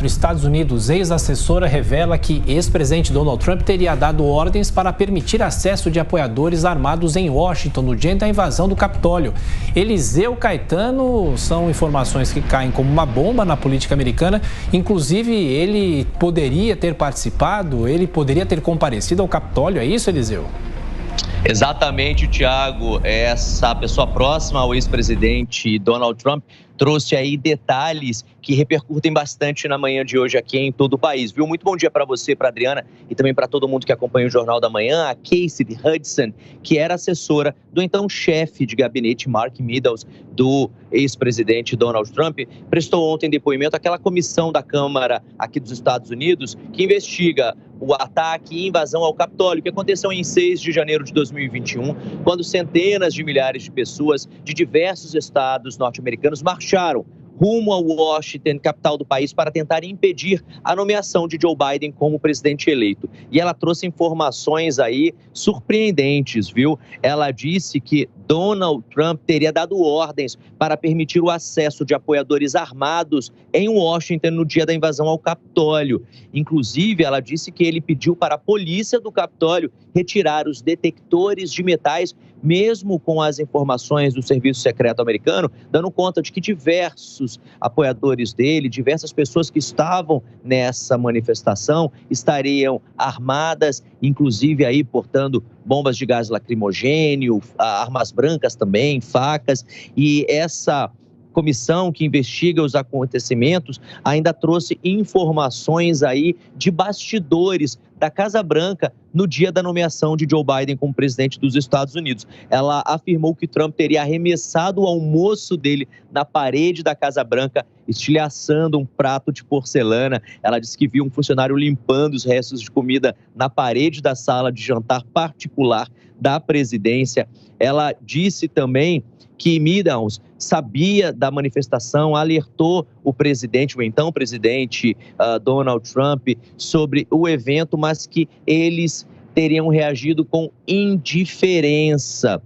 Estados Unidos, ex-assessora revela que ex-presidente Donald Trump teria dado ordens para permitir acesso de apoiadores armados em Washington no dia da invasão do Capitólio. Eliseu Caetano, são informações que caem como uma bomba na política americana. Inclusive, ele poderia ter participado, ele poderia ter comparecido ao Capitólio. É isso, Eliseu? Exatamente, Thiago. Essa pessoa próxima ao ex-presidente Donald Trump trouxe aí detalhes que repercutem bastante na manhã de hoje aqui em todo o país, viu? Muito bom dia para você, para Adriana e também para todo mundo que acompanha o Jornal da Manhã. A Cassidy Hudson, que era assessora do então chefe de gabinete Mark Meadows, do ex-presidente Donald Trump, prestou ontem depoimento àquela comissão da Câmara aqui dos Estados Unidos que investiga o ataque e invasão ao Capitólio, que aconteceu em 6 de janeiro de 2021, quando centenas de milhares de pessoas de diversos estados norte-americanos marcharam rumo a Washington, capital do país, para tentar impedir a nomeação de Joe Biden como presidente eleito. E ela trouxe informações aí surpreendentes, viu? Ela disse que Donald Trump teria dado ordens para permitir o acesso de apoiadores armados em Washington no dia da invasão ao Capitólio. Inclusive, ela disse que ele pediu para a polícia do Capitólio retirar os detectores de metais, mesmo com as informações do Serviço Secreto americano, dando conta de que diversos apoiadores dele, diversas pessoas que estavam nessa manifestação estariam armadas, inclusive aí portando bombas de gás lacrimogêneo, armas brancas também, facas, e essa comissão que investiga os acontecimentos ainda trouxe informações aí de bastidores da Casa Branca no dia da nomeação de Joe Biden como presidente dos Estados Unidos. Ela afirmou que Trump teria arremessado o almoço dele na parede da Casa Branca, estilhaçando um prato de porcelana. Ela disse que viu um funcionário limpando os restos de comida na parede da sala de jantar particular da presidência. Ela disse também que Meadows sabia da manifestação, alertou o presidente, o então presidente Donald Trump, sobre o evento, mas que eles teriam reagido com indiferença.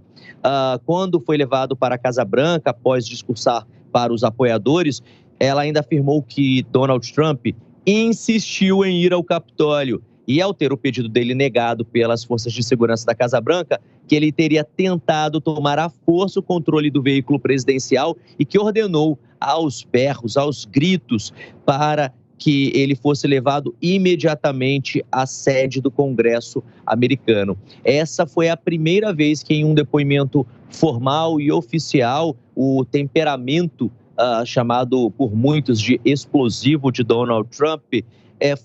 Quando foi levado para a Casa Branca, após discursar para os apoiadores, ela ainda afirmou que Donald Trump insistiu em ir ao Capitólio. E ao ter o pedido dele negado pelas forças de segurança da Casa Branca, que ele teria tentado tomar à força o controle do veículo presidencial e que ordenou aos berros, aos gritos, para que ele fosse levado imediatamente à sede do Congresso americano. Essa foi a primeira vez que, em um depoimento formal e oficial, o temperamento chamado por muitos de explosivo de Donald Trump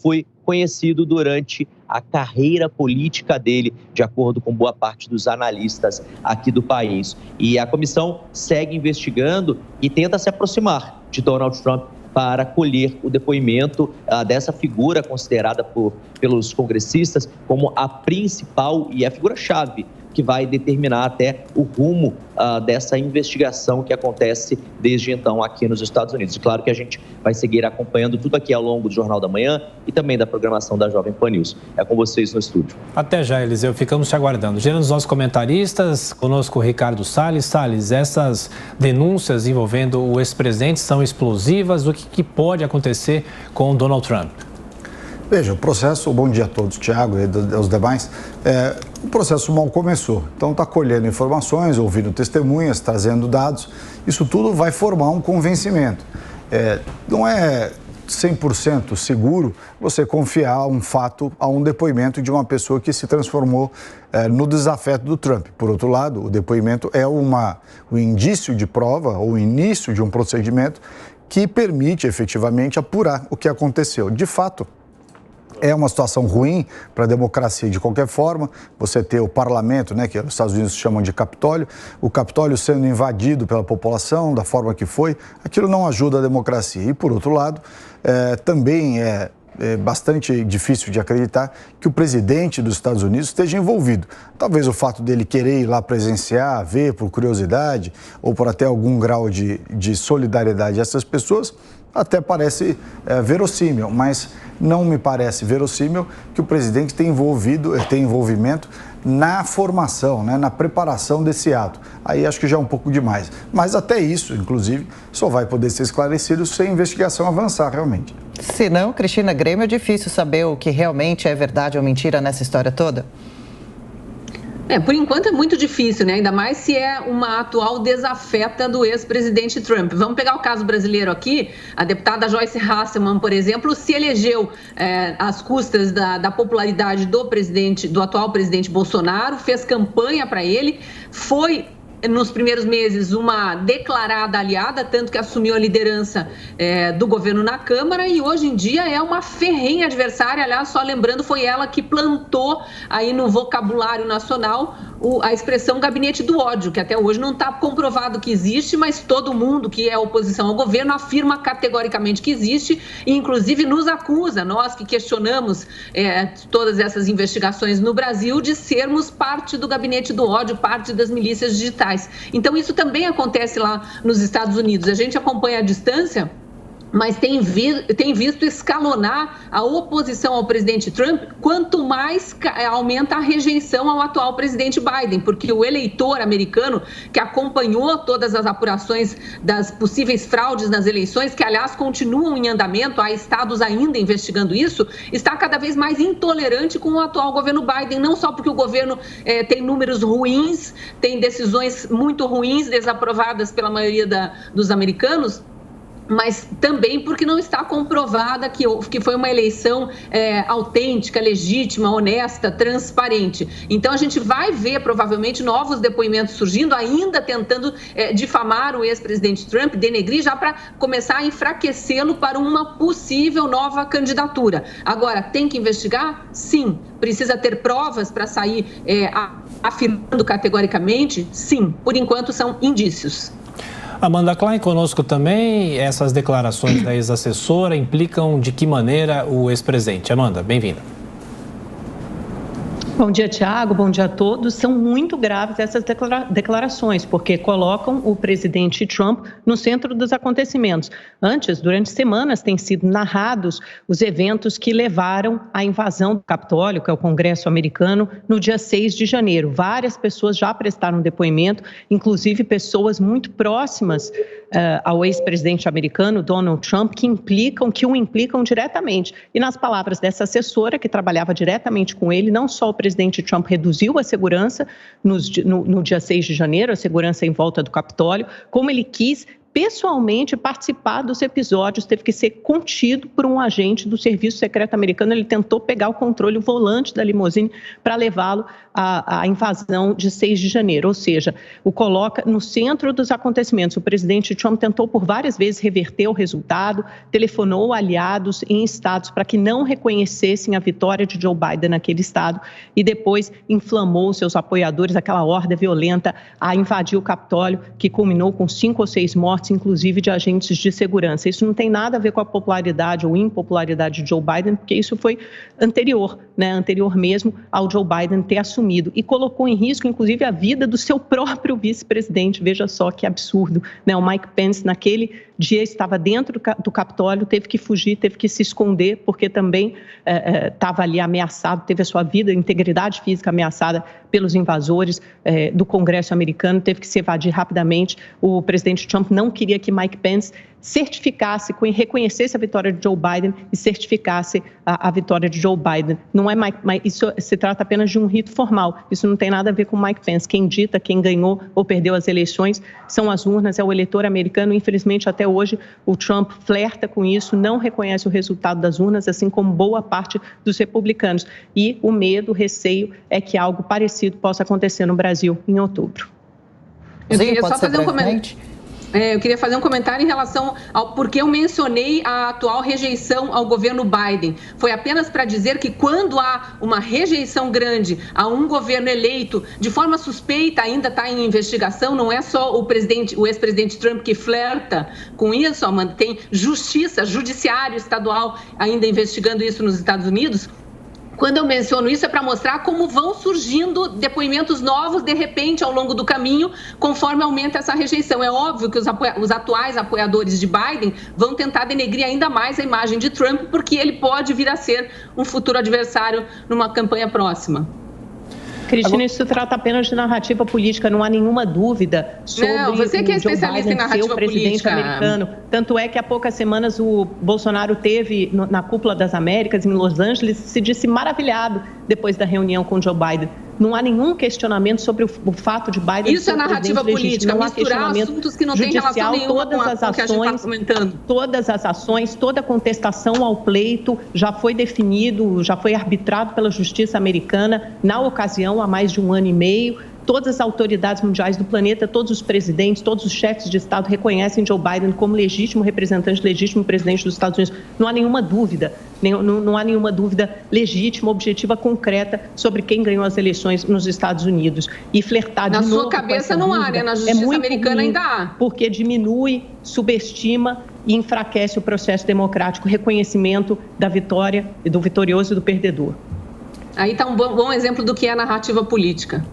foi conhecido durante a carreira política dele, de acordo com boa parte dos analistas aqui do país. E a comissão segue investigando e tenta se aproximar de Donald Trump para colher o depoimento dessa figura considerada pelos congressistas como a principal e a figura-chave que vai determinar até o rumo dessa investigação que acontece desde então aqui nos Estados Unidos. E claro que a gente vai seguir acompanhando tudo aqui ao longo do Jornal da Manhã e também da programação da Jovem Pan News. É com vocês no estúdio. Até já, Eliseu. Ficamos te aguardando. Gerando os nossos comentaristas, conosco o Ricardo Salles. Salles, essas denúncias envolvendo o ex-presidente são explosivas. O que pode acontecer com Donald Trump? Veja, o processo, bom dia a todos, Thiago e aos demais, o processo mal começou. Então está colhendo informações, ouvindo testemunhas, trazendo dados, isso tudo vai formar um convencimento. Não é 100% seguro você confiar um fato a um depoimento de uma pessoa que se transformou no desafeto do Trump. Por outro lado, o depoimento é um indício de prova ou início de um procedimento que permite efetivamente apurar o que aconteceu. De fato, é uma situação ruim para a democracia de qualquer forma, você ter o parlamento, né, que os Estados Unidos chamam de Capitólio, o Capitólio sendo invadido pela população da forma que foi, aquilo não ajuda a democracia. E, por outro lado, também é bastante difícil de acreditar que o presidente dos Estados Unidos esteja envolvido. Talvez o fato dele querer ir lá presenciar, ver por curiosidade ou por até algum grau de solidariedade a essas pessoas até parece verossímil, mas não me parece verossímil que o presidente tenha envolvimento na formação, né, na preparação desse ato. Aí acho que já é um pouco demais. Mas até isso, inclusive, só vai poder ser esclarecido se a investigação avançar realmente. Se não, Cristina, Grêmio, é difícil saber o que realmente é verdade ou mentira nessa história toda? Por enquanto é muito difícil, né? Ainda mais se é uma atual desafeta do ex-presidente Trump. Vamos pegar o caso brasileiro aqui. A deputada Joyce Hasselman, por exemplo, se elegeu às custas da popularidade do atual presidente Bolsonaro, fez campanha para ele, foi nos primeiros meses uma declarada aliada, tanto que assumiu a liderança do governo na Câmara, e hoje em dia é uma ferrenha adversária. Aliás, só lembrando, foi ela que plantou aí no vocabulário nacional a expressão gabinete do ódio, que até hoje não está comprovado que existe, mas todo mundo que é oposição ao governo afirma categoricamente que existe e inclusive nos acusa, nós que questionamos todas essas investigações no Brasil, de sermos parte do gabinete do ódio, parte das milícias digitais. Então isso também acontece lá nos Estados Unidos. A gente acompanha à distância, mas tem visto escalonar a oposição ao presidente Trump, quanto mais aumenta a rejeição ao atual presidente Biden, porque o eleitor americano que acompanhou todas as apurações das possíveis fraudes nas eleições, que aliás continuam em andamento, há estados ainda investigando isso, está cada vez mais intolerante com o atual governo Biden, não só porque o governo tem números ruins, tem decisões muito ruins desaprovadas pela maioria dos americanos, mas também porque não está comprovada que foi uma eleição autêntica, legítima, honesta, transparente. Então, a gente vai ver, provavelmente, novos depoimentos surgindo, ainda tentando difamar o ex-presidente Trump, denegrir, já para começar a enfraquecê-lo para uma possível nova candidatura. Agora, tem que investigar? Sim. Precisa ter provas para sair afirmando categoricamente? Sim. Por enquanto, são indícios. Amanda Klein conosco também. Essas declarações da ex-assessora implicam de que maneira o ex-presidente? Amanda, bem-vinda. Bom dia, Tiago. Bom dia a todos. São muito graves essas declarações, porque colocam o presidente Trump no centro dos acontecimentos. Antes, durante semanas, têm sido narrados os eventos que levaram à invasão do Capitólio, que é o Congresso americano, no dia 6 de janeiro. Várias pessoas já prestaram depoimento, inclusive pessoas muito próximas ao ex-presidente americano, Donald Trump, que o implicam diretamente. E nas palavras dessa assessora, que trabalhava diretamente com ele, não só o presidente Trump reduziu a segurança no dia 6 de janeiro, a segurança em volta do Capitólio, como ele quis pessoalmente participar dos episódios, teve que ser contido por um agente do Serviço Secreto Americano. Ele tentou pegar o controle, o volante da limusine para levá-lo à invasão de 6 de janeiro, ou seja, o coloca no centro dos acontecimentos. O presidente Trump tentou por várias vezes reverter o resultado, telefonou aliados em estados para que não reconhecessem a vitória de Joe Biden naquele estado e depois inflamou seus apoiadores, aquela horda violenta, a invadir o Capitólio, que culminou com 5 ou 6 mortes, inclusive de agentes de segurança. Isso não tem nada a ver com a popularidade ou impopularidade de Joe Biden, porque isso foi anterior mesmo ao Joe Biden ter assumido e colocou em risco, inclusive, a vida do seu próprio vice-presidente. Veja só que absurdo, né? O Mike Pence, naquele dia, estava dentro do Capitólio, teve que fugir, teve que se esconder, porque também estava ali ameaçado, teve a sua vida, a integridade física ameaçada pelos invasores do Congresso americano, teve que se evadir rapidamente. O presidente Trump não queria que Mike Pence certificasse, reconhecesse a vitória de Joe Biden e certificasse a vitória de Joe Biden. Não é isso se trata apenas de um rito formal. Isso não tem nada a ver com Mike Pence. Quem dita, quem ganhou ou perdeu as eleições são as urnas, é o eleitor americano. Infelizmente, até hoje, o Trump flerta com isso, não reconhece o resultado das urnas, assim como boa parte dos republicanos. E o medo, o receio é que algo parecido possa acontecer no Brasil em outubro. Eu queria só fazer um comentário. Eu queria fazer um comentário em relação ao porquê eu mencionei a atual rejeição ao governo Biden. Foi apenas para dizer que quando há uma rejeição grande a um governo eleito de forma suspeita, ainda está em investigação, não é só o ex-presidente Trump que flerta com isso, Amanda, tem judiciário estadual ainda investigando isso nos Estados Unidos. Quando eu menciono isso é para mostrar como vão surgindo depoimentos novos de repente ao longo do caminho, conforme aumenta essa rejeição. É óbvio que os atuais apoiadores de Biden vão tentar denegrir ainda mais a imagem de Trump, porque ele pode vir a ser um futuro adversário numa campanha próxima. Cristina, isso trata apenas de narrativa política, não há nenhuma dúvida sobre você que é especialista em narrativa ser o presidente política americano. Tanto é que há poucas semanas o Bolsonaro teve na Cúpula das Américas, em Los Angeles, se disse maravilhado depois da reunião com Joe Biden. Não há nenhum questionamento sobre o fato de Biden ser o narrativa política, não há questionamento assuntos que não têm relação nenhuma com o que a gente está comentando. Todas as ações, toda a contestação ao pleito já foi definido, já foi arbitrado pela Justiça americana na ocasião, há mais de 1 ano e meio. Todas as autoridades mundiais do planeta, todos os presidentes, todos os chefes de Estado reconhecem Joe Biden como legítimo representante, legítimo presidente dos Estados Unidos. Não há nenhuma dúvida, não há nenhuma dúvida legítima, objetiva, concreta sobre quem ganhou as eleições nos Estados Unidos. E flertar de novo na sua cabeça não há, né? Na Justiça americana ainda há. Porque diminui, subestima e enfraquece o processo democrático, reconhecimento da vitória, do vitorioso e do perdedor. Aí está um bom exemplo do que é narrativa política.